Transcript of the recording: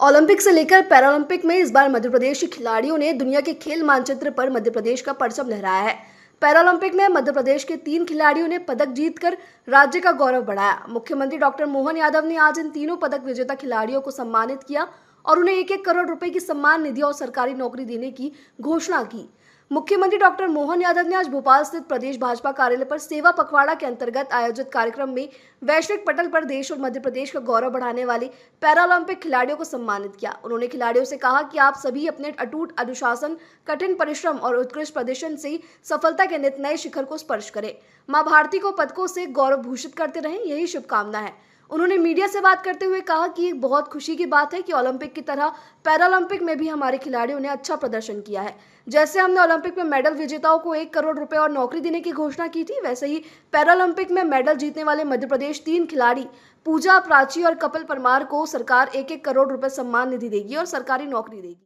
Olympic से लेकर Paralympic में इस बार मध्य प्रदेश के खिलाड़ियों ने दुनिया के खेल मानचित्र पर मध्य प्रदेश का परचम लहराया है। पैरालंपिक में मध्य प्रदेश के 3 खिलाड़ियों ने पदक जीतकर राज्य का गौरव बढ़ाया। मुख्यमंत्री डॉक्टर मोहन यादव ने आज इन तीनों पदक विजेता खिलाड़ियों को सम्मानित किया और उन्हें 1-1 करोड़ रुपए की सम्मान निधि और सरकारी नौकरी देने की घोषणा की। मुख्यमंत्री डॉक्टर मोहन यादव ने आज भोपाल स्थित प्रदेश भाजपा कार्यालय पर सेवा पखवाड़ा के अंतर्गत आयोजित कार्यक्रम में वैश्विक पटल पर देश और मध्य प्रदेश का गौरव बढ़ाने वाले पैरालंपिक खिलाड़ियों को सम्मानित किया। उन्होंने खिलाड़ियों से कहा कि आप सभी अपने अटूट अनुशासन, कठिन परिश्रम और उत्कृष्ट प्रदर्शन से सफलता के नित नए शिखर को स्पर्श करें। मां भारती को पदकों से गौरव भूषित करते रहें, यही शुभकामना है। उन्होंने मीडिया से बात करते हुए कहा कि एक बहुत खुशी की बात है कि ओलंपिक की तरह पैरालंपिक में भी हमारे खिलाड़ियों ने अच्छा प्रदर्शन किया है। जैसे हमने ओलंपिक में मेडल विजेताओं को 1 करोड़ रुपए और नौकरी देने की घोषणा की थी, वैसे ही पैरालंपिक में मेडल जीतने वाले मध्य प्रदेश 3 खिलाड़ी पूजा, प्राची और कपिल परमार को सरकार 1-1 करोड़ रुपए सम्मान निधि देगी और सरकारी नौकरी देगी।